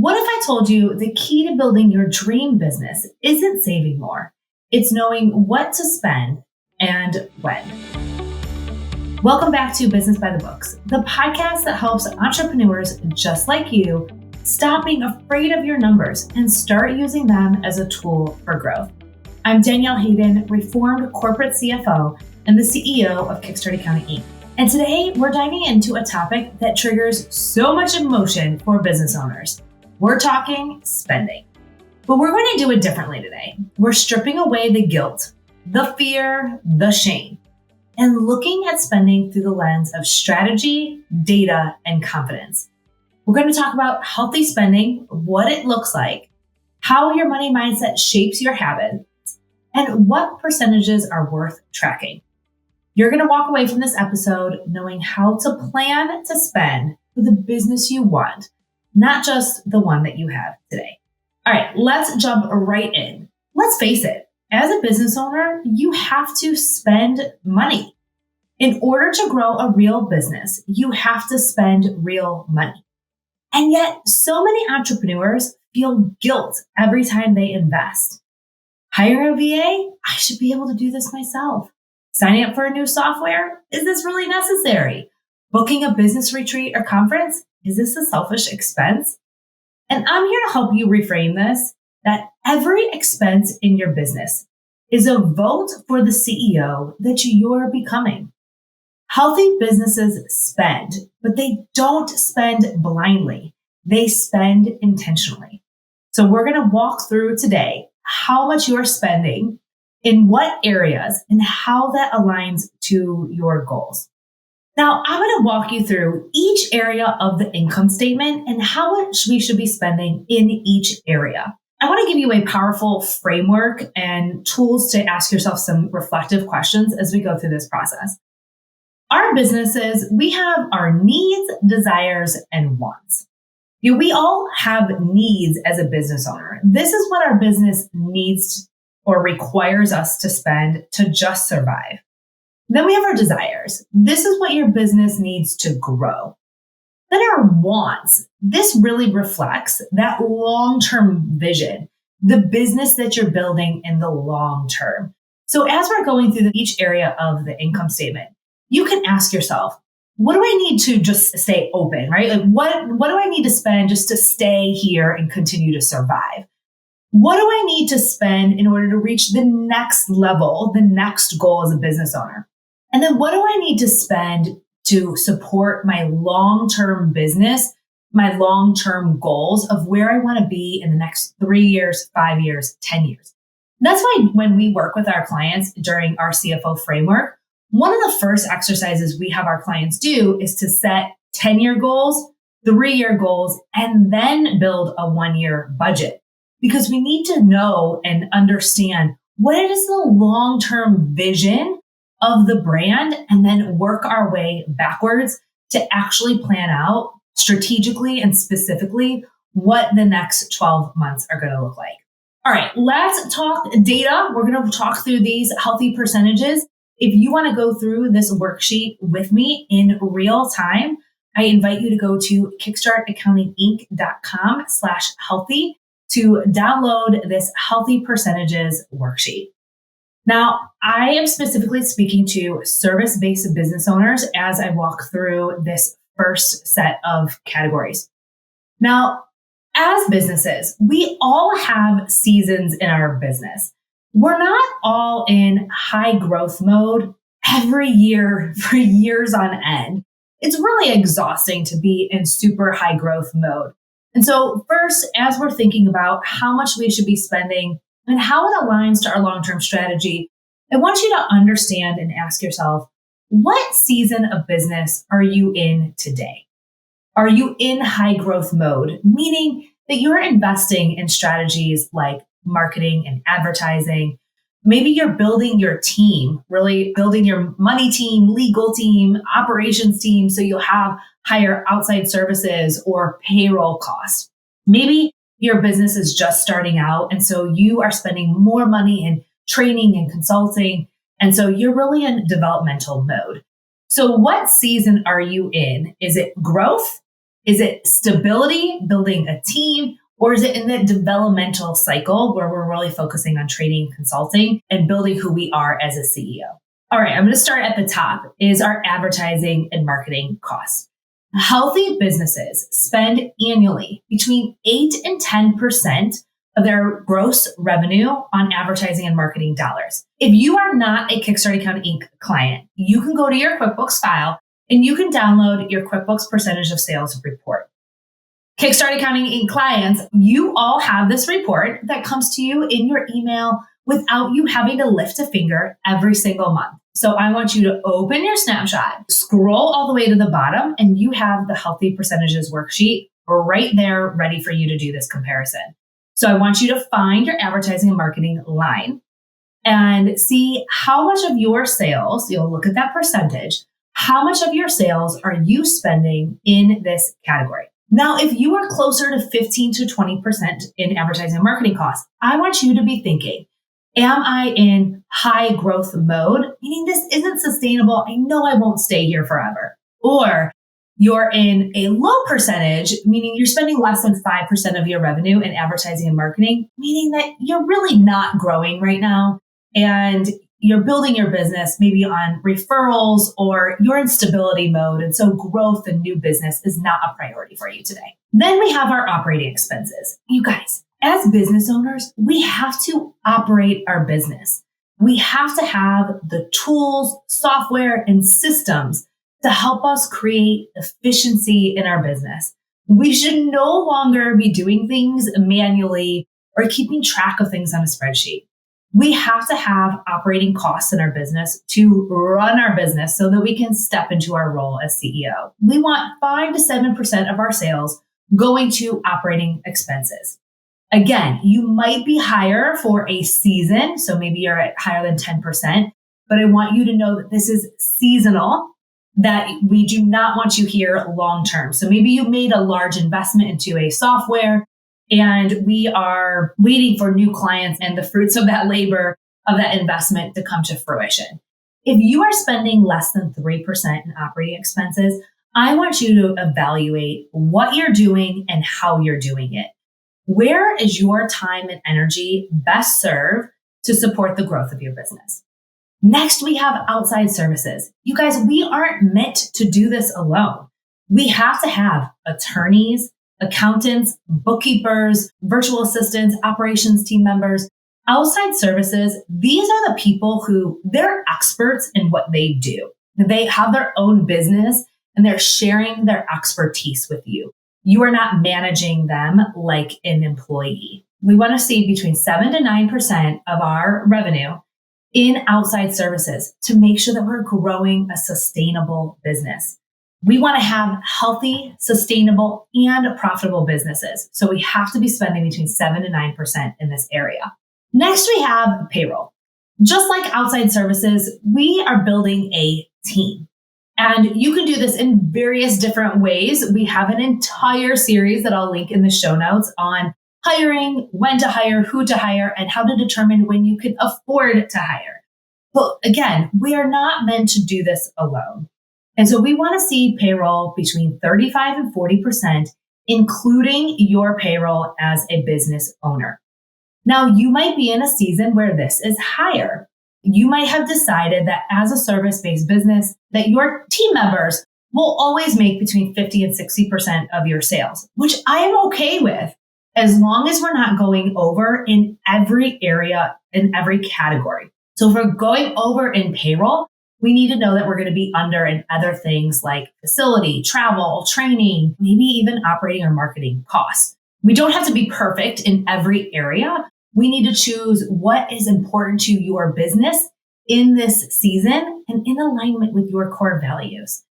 What if I told you the key to building your dream business isn't saving more? It's knowing what to spend and when. Welcome back to Business by the Books, the podcast that helps entrepreneurs just like you stop being afraid of your numbers and start using them as a tool for growth. I'm Danielle Hayden, reformed corporate CFO and the CEO of Kickstart Accounting, Inc. And today we're diving into a topic that triggers so much emotion for business owners. We're talking spending. But we're going to do it differently today. We're stripping away the guilt, the fear, the shame, and looking at spending through the lens of strategy, data, and confidence. We're going to talk about healthy spending, what it looks like, how your money mindset shapes your habits, and what percentages are worth tracking. You're going to walk away from this episode knowing how to plan to spend for the business you want, not just the one that you have today. All right, let's jump right in. Let's face it, as a business owner, you have to spend money. In order to grow a real business, you have to spend real money. And yet, so many entrepreneurs feel guilt every time they invest. Hire a VA? I should be able to do this myself. Signing up for a new software? Is this really necessary? Booking a business retreat or conference? Is this a selfish expense? And I'm here to help you reframe this, that every expense in your business is a vote for the CEO that you're becoming. Healthy businesses spend, but they don't spend blindly. They spend intentionally. So we're going to walk through today how much you're spending, in what areas, and how that aligns to your goals. Now, I'm going to walk you through each area of the income statement and how much we should be spending in each area. I want to give you a powerful framework and tools to ask yourself some reflective questions as we go through this process. Our businesses, we have our needs, desires, and wants. We all have needs as a business owner. This is what our business needs or requires us to spend to just survive. Then we have our desires. This is what your business needs to grow. Then our wants. This really reflects that long-term vision, the business that you're building in the long term. So as we're going through each area of the income statement, you can ask yourself, what do I need to just stay open, right? Like what do I need to spend just to stay here and continue to survive? What do I need to spend in order to reach the next level, the next goal as a business owner? And then what do I need to spend to support my long-term business, my long-term goals of where I want to be in the next 3 years, 5 years, 10 years? That's why when we work with our clients during our CFO framework, one of the first exercises we have our clients do is to set 10-year goals, 3-year goals, and then build a 1-year budget. Because we need to know and understand what is the long-term vision of the brand and then work our way backwards to actually plan out strategically and specifically what the next 12 months are going to look like. All right, let's talk data. We're going to talk through these healthy percentages. If you want to go through this worksheet with me in real time, I invite you to go to kickstartaccountinginc.com/healthy to download this healthy percentages worksheet. Now, I am specifically speaking to service-based business owners as I walk through this first set of categories. Now, as businesses, we all have seasons in our business. We're not all in high growth mode every year for years on end. It's really exhausting to be in super high growth mode. And so first, as we're thinking about how much we should be spending and how it aligns to our long-term strategy, I want you to understand and ask yourself, what season of business are you in today? Are you in high growth mode, meaning that you're investing in strategies like marketing and advertising? Maybe you're building your team, really building your money team, legal team, operations team, so you'll have higher outside services or payroll costs. Maybe your business is just starting out, and so you are spending more money in training and consulting, and so you're really in developmental mode. So what season are you in? Is it growth? Is it stability, building a team, or is it in the developmental cycle where we're really focusing on training, consulting, and building who we are as a CEO? All right, I'm going to start at the top is our advertising and marketing costs. Healthy businesses spend annually between 8 and 10% of their gross revenue on advertising and marketing dollars. If you are not a Kickstart Accounting Inc. client, you can go to your QuickBooks file and you can download your QuickBooks percentage of sales report. Kickstart Accounting Inc. clients, you all have this report that comes to you in your email without you having to lift a finger every single month. So I want you to open your snapshot, scroll all the way to the bottom, and you have the healthy percentages worksheet right there ready for you to do this comparison. So I want you to find your advertising and marketing line and see how much of your sales, you'll look at that percentage, how much of your sales are you spending in this category? Now, if you are closer to 15 to 20% in advertising and marketing costs, I want you to be thinking, am I in high growth mode? Meaning this isn't sustainable. I know I won't stay here forever. Or you're in a low percentage, meaning you're spending less than 5% of your revenue in advertising and marketing, meaning that you're really not growing right now. And you're building your business maybe on referrals or you're in stability mode. And so growth and new business is not a priority for you today. Then we have our operating expenses. You guys, as business owners, we have to operate our business. We have to have the tools, software, and systems to help us create efficiency in our business. We should no longer be doing things manually or keeping track of things on a spreadsheet. We have to have operating costs in our business to run our business so that we can step into our role as CEO. We want 5 to 7% of our sales going to operating expenses. Again, you might be higher for a season, so maybe you're at higher than 10%, but I want you to know that this is seasonal, that we do not want you here long-term. So maybe you made a large investment into a software and we are waiting for new clients and the fruits of that labor of that investment to come to fruition. If you are spending less than 3% in operating expenses, I want you to evaluate what you're doing and how you're doing it. Where is your time and energy best served to support the growth of your business? Next, we have outside services. You guys, we aren't meant to do this alone. We have to have attorneys, accountants, bookkeepers, virtual assistants, operations team members, outside services. These are the people who they're experts in what they do. They have their own business and they're sharing their expertise with you. You are not managing them like an employee. We want to see between 7 to 9% of our revenue in outside services to make sure that we're growing a sustainable business. We want to have healthy, sustainable, and profitable businesses. So we have to be spending between 7 to 9% in this area. Next, we have payroll. Just like outside services, we are building a team. And you can do this in various different ways. We have an entire series that I'll link in the show notes on hiring, when to hire, who to hire, and how to determine when you can afford to hire. But again, we are not meant to do this alone. And so we want to see payroll between 35 and 40%, including your payroll as a business owner. Now, you might be in a season where this is higher. You might have decided that as a service-based business, that your team members will always make between 50 and 60% of your sales, which I am okay with, as long as we're not going over in every area, in every category. So if we're going over in payroll, we need to know that we're going to be under in other things like facility, travel, training, maybe even operating or marketing costs. We don't have to be perfect in every area. We need to choose what is important to your business in this season and in alignment with your core values.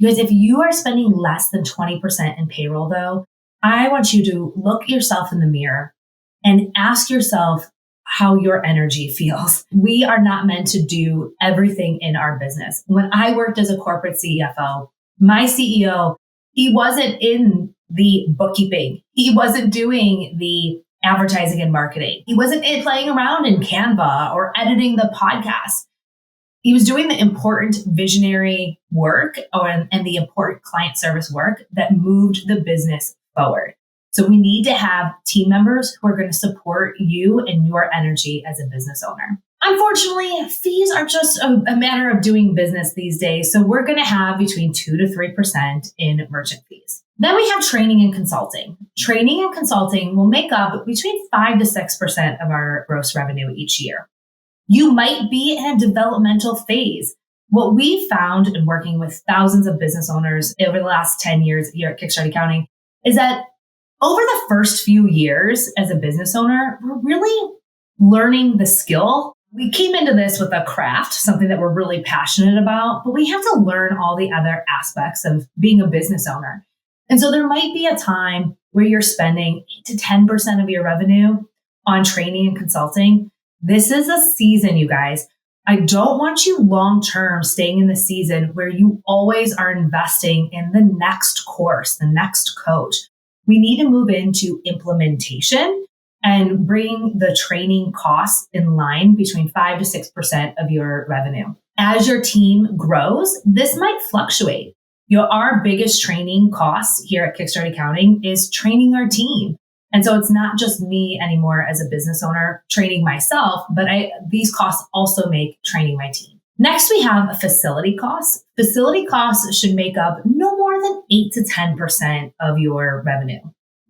Because if you are spending less than 20% in payroll, though, I want you to look yourself in the mirror and ask yourself how your energy feels. We are not meant to do everything in our business. When I worked as a corporate CFO, my CEO, he wasn't in the bookkeeping. He wasn't doing the advertising and marketing. He wasn't playing around in Canva or editing the podcast. He was doing the important visionary work and the important client service work that moved the business forward. So we need to have team members who are going to support you and your energy as a business owner. Unfortunately, fees are just a matter of doing business these days. So we're going to have between 2 to 3% in merchant fees. Then we have training and consulting. Training and consulting will make up between 5 to 6% of our gross revenue each year. You might be in a developmental phase. What we found in working with thousands of business owners over the last 10 years here at Kickstart Accounting is that over the first few years as a business owner, we're really learning the skill. We came into this with a craft, something that we're really passionate about, but we have to learn all the other aspects of being a business owner. And so there might be a time where you're spending 8 to 10% of your revenue on training and consulting. This is a season, you guys. I don't want you long-term staying in the season where you always are investing in the next course, the next coach. We need to move into implementation and bring the training costs in line between 5 to 6% of your revenue. As your team grows, this might fluctuate. Our biggest training costs here at Kickstart Accounting is training our team. And so it's not just me anymore as a business owner training myself, but these costs also make training my team. Next, we have facility costs. Facility costs should make up no more than 8 to 10% of your revenue.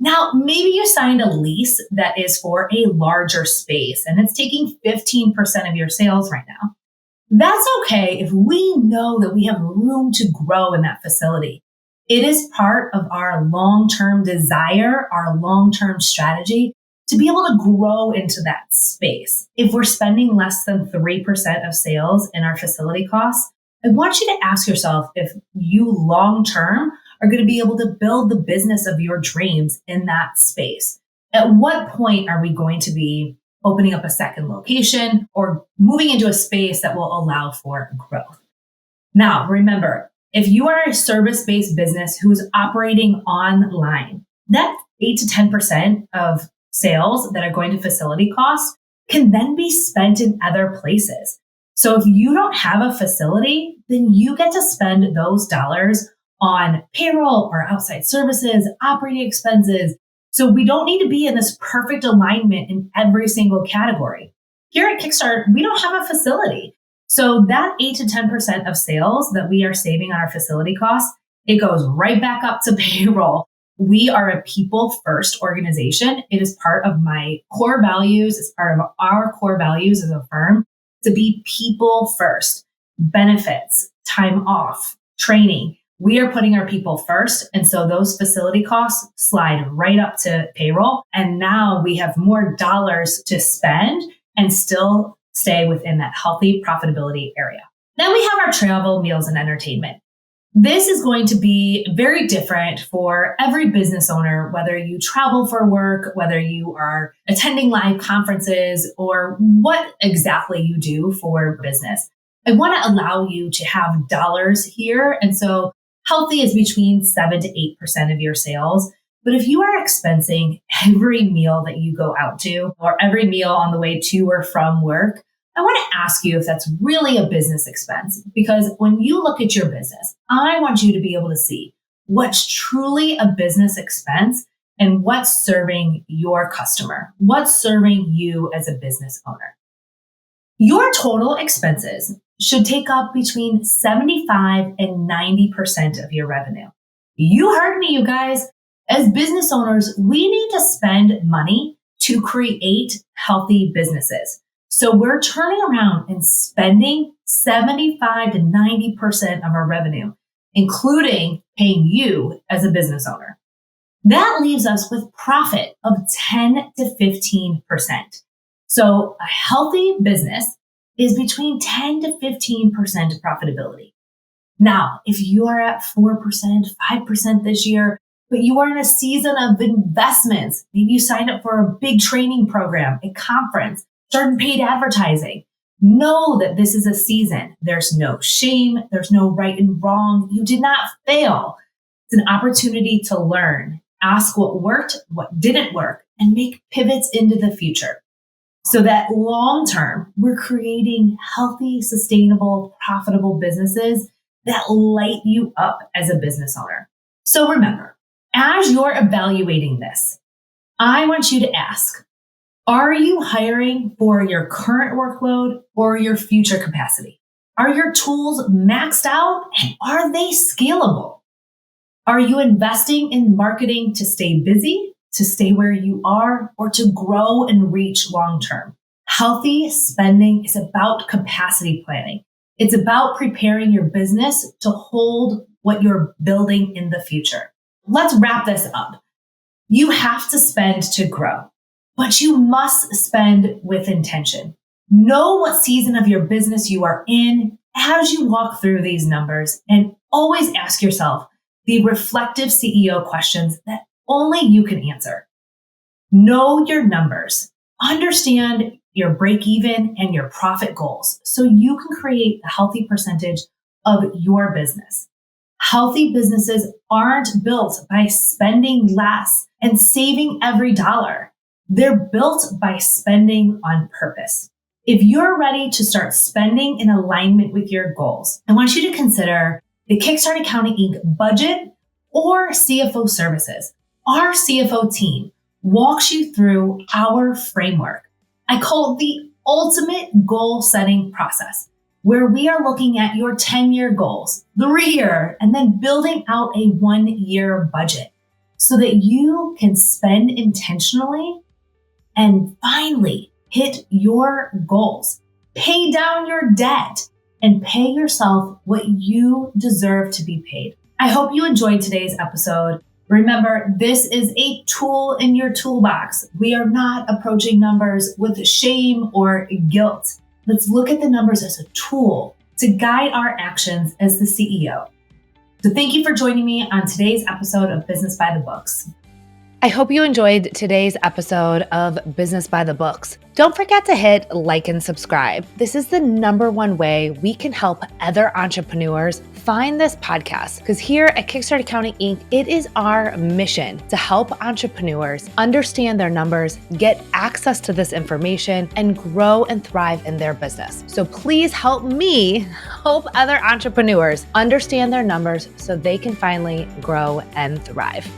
Now, maybe you signed a lease that is for a larger space and it's taking 15% of your sales right now. That's okay if we know that we have room to grow in that facility. It is part of our long-term desire, our long-term strategy to be able to grow into that space. If we're spending less than 3% of sales in our facility costs, I want you to ask yourself if you long-term are going to be able to build the business of your dreams in that space. At what point are we going to be opening up a second location or moving into a space that will allow for growth? Now, remember, if you are a service-based business who's operating online, that 8 to 10% of sales that are going to facility costs can then be spent in other places. So if you don't have a facility, then you get to spend those dollars on payroll or outside services, operating expenses. So we don't need to be in this perfect alignment in every single category. Here at Kickstart, we don't have a facility. So that 8 to 10% of sales that we are saving on our facility costs, it goes right back up to payroll. We are a people-first organization. It is part of my core values. It's part of our core values as a firm to be people first. Benefits, time off, training. We are putting our people first. And so those facility costs slide right up to payroll. And now we have more dollars to spend and still stay within that healthy profitability area. Then we have our travel, meals, and entertainment. This is going to be very different for every business owner, whether you travel for work, whether you are attending live conferences, or what exactly you do for business. I want to allow you to have dollars here. And so healthy is between 7 to 8% of your sales. But if you are expensing every meal that you go out to or every meal on the way to or from work, I want to ask you if that's really a business expense. Because when you look at your business, I want you to be able to see what's truly a business expense and what's serving your customer, what's serving you as a business owner. Your total expenses should take up between 75 and 90% of your revenue. You heard me, you guys. As business owners, we need to spend money to create healthy businesses. So we're turning around and spending 75 to 90% of our revenue, including paying you as a business owner. That leaves us with profit of 10 to 15%. So a healthy business is between 10 to 15% of profitability. Now, if you are at 4%, 5% this year, but you are in a season of investments, maybe you signed up for a big training program, a conference, started paid advertising, know that this is a season. There's no shame. There's no right and wrong. You did not fail. It's an opportunity to learn, ask what worked, what didn't work, and make pivots into the future. so that long term, we're creating healthy, sustainable, profitable businesses that light you up as a business owner. So remember, as you're evaluating this, I want you to ask, are you hiring for your current workload or your future capacity? Are your tools maxed out and are they scalable? Are you investing in marketing to stay busy, to stay where you are, or to grow and reach long term? Healthy spending is about capacity planning. It's about preparing your business to hold what you're building in the future. Let's wrap this up. You have to spend to grow, but you must spend with intention. Know what season of your business you are in as you walk through these numbers, and always ask yourself the reflective CEO questions that only you can answer. Know your numbers. Understand your break even and your profit goals so you can create a healthy percentage of your business. Healthy businesses aren't built by spending less and saving every dollar. They're built by spending on purpose. If you're ready to start spending in alignment with your goals, I want you to consider the Kickstart Accounting Inc. budget or CFO services. Our CFO team walks you through our framework. I call it the ultimate goal setting process, where we are looking at your 10-year goals, 3-year, and then building out a 1-year budget so that you can spend intentionally and finally hit your goals, pay down your debt, and pay yourself what you deserve to be paid. I hope you enjoyed today's episode. Remember, this is a tool in your toolbox. We are not approaching numbers with shame or guilt. Let's look at the numbers as a tool to guide our actions as the CEO. So thank you for joining me on today's episode of Business by the Books. I hope you enjoyed today's episode of Business by the Books. Don't forget to hit like and subscribe. This is the #1 way we can help other entrepreneurs find this podcast, because here at Kickstart Accounting Inc., it is our mission to help entrepreneurs understand their numbers, get access to this information, and grow and thrive in their business. So please help me help other entrepreneurs understand their numbers so they can finally grow and thrive.